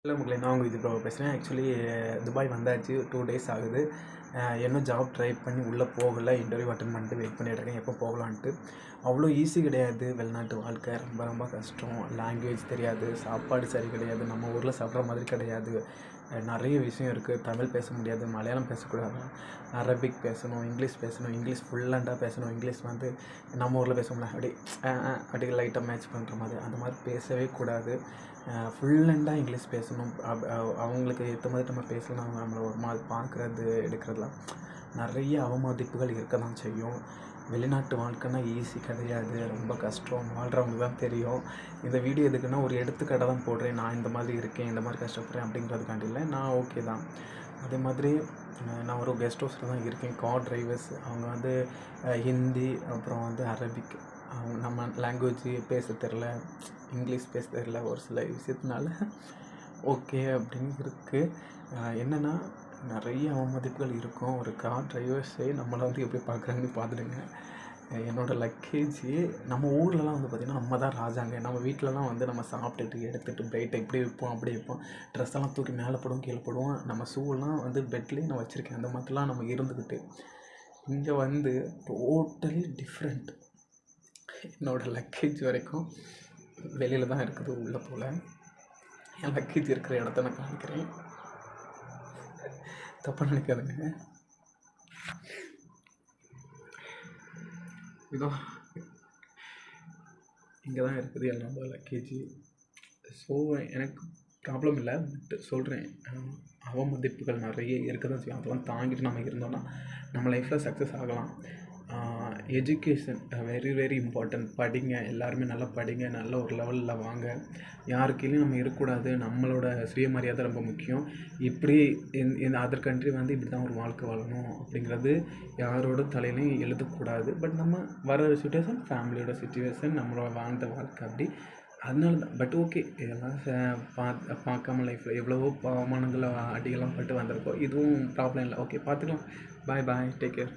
இல்லை மக்களே, நான் உங்கள் இது ப்ரோ பேசுகிறேன். ஆக்சுவலி துபாய் வந்தாச்சு, 2 டேஸ் ஆகுது. இன்னும் ஜாப் ட்ரை பண்ணி உள்ளே போகலை. இன்டர்வியூ அட்டெண்ட் பண்ணிட்டு வெயிட் பண்ணிகிட்ருக்கேன் எப்போ போகலான்ட்டு. அவ்வளோ ஈஸி கிடையாது வெளிநாட்டு வாழ்க்கை. ரொம்ப ரொம்ப கஷ்டம். லாங்குவேஜ் தெரியாது, சாப்பாடு சரி கிடையாது, நம்ம ஊரில் சாப்பிட்ற மாதிரி கிடையாது. நிறைய விஷயம் இருக்குது. தமிழ் பேச முடியாது, மலையாளம் பேசக்கூடாது, அரபிக் பேசணும், இங்கிலீஷ் பேசணும். இங்கிலீஷ் ஃபுல்லண்டாக பேசணும். இங்கிலீஷ் வந்து நம்ம ஊரில் பேசணும்ல, அப்படி லைட்டாக மேட்ச் பண்ணுற மாதிரி, அந்த மாதிரி பேசவே கூடாது. ஃபுல்லண்டாக இங்கிலீஷ் பேசணும். அவங்களுக்கு ஏற்ற மாதிரி நம்ம பேசலாம். நம்மளை ஒரு மாதிரி பார்க்குறது எடுக்கிறதுலாம் நிறைய அவமதிப்புகள் இருக்க தான் செய்யும். வெளிநாட்டு வாழ்க்கைன்னா ஈஸி கிடையாது, ரொம்ப கஷ்டம். வாழ்கிறவங்க தான் தெரியும். இந்த வீடியோ எதுக்குன்னா ஒரு எடுத்துக்காட்டை தான் போடுறேன். நான் இந்த மாதிரி இருக்கேன், இந்த மாதிரி கஷ்டப்படுறேன் அப்படிங்கிறதுக்காண்டி இல்லை. நான் ஓகே தான். அதே மாதிரி நான் ஒரு கெஸ்ட் ஹவுஸில் தான் இருக்கேன். கார் டிரைவர்ஸ் அவங்க வந்து ஹிந்தி, அப்புறம் வந்து அரபிக், அவங்க நம்ம லாங்குவேஜ் பேச தெரில, இங்கிலீஷ் பேச தெரில, ஒரு சில விஷயத்தினால ஓகே அப்படின்னு இருக்குது. என்னென்னா நிறைய அவமதிப்புகள் இருக்கும். ஒரு கார் டிரைவர்ஸே நம்மளை வந்து எப்படி பார்க்குறாங்கன்னு பார்த்துடுங்க. என்னோடய லக்கேஜு நம்ம ஊர்லலாம் வந்து பார்த்திங்கன்னா நம்ம தான் ராஜாங்க. நம்ம வீட்டிலலாம் வந்து நம்ம சாப்பிட்டுட்டு எடுத்துகிட்டு பிரைட்டை இப்படி வைப்போம், அப்படி வைப்போம். ட்ரெஸ்ஸெல்லாம் தூக்கி மேலே போடுவோம், கீழே போடுவோம். நம்ம ஷூலாம் வந்து பெட்லேயே நான் வச்சுருக்கேன். அந்த மாதிரிலாம் நம்ம இருந்துக்கிட்டு இங்கே வந்து டோட்டலி டிஃப்ரெண்ட். என்னோடய லக்கேஜ் வரைக்கும் வெளியில் தான் இருக்குது, உள்ளே போல். என் லக்கேஜ் இருக்கிற இடத்த நான் காமிக்கிறேன், தப்பாக நினைக்காதுங்க. இதோ இங்கே தான் இருக்குது என்னோட லக்கேஜ். ஸோ எனக்கு ப்ராப்ளம் இல்லை, பட் சொல்கிறேன், அவமதிப்புகள் நிறைய இருக்க தான் செய்யும். அதெல்லாம் தாங்கிட்டு நம்ம இருந்தோம்னா நம்ம லைஃப்பில் சக்ஸஸ் ஆகலாம். Education very very important. படிங்க, எல்லாருமே நல்லா படிங்க, நல்ல ஒரு லெவலில் வாங்க. யாருக்கையும் நம்ம இருக்கக்கூடாது. நம்மளோட சுயமரியாதை ரொம்ப முக்கியம். இப்படி இந்த அதர் கண்ட்ரி வந்து இப்படி தான் ஒரு வாழ்க்கை வாழணும் அப்படிங்கிறது யாரோட தலையிலையும் எழுதக்கூடாது. பட் நம்ம வர சுச்சுவேஷன், ஃபேமிலியோட சுச்சுவேஷன், நம்மளோட வாழ்ந்த வாழ்க்கை அப்படி, அதனால தான். பட் ஓகே, இதெல்லாம் பார்க்காம லைஃப்பில் எவ்வளவோ அவமானங்கள், அடியெல்லாம் பட்டு வந்திருக்கோம். இதுவும் ப்ராப்ளம் இல்லை. ஓகே, பார்த்துக்கலாம். பாய் பாய், டேக் கேர்.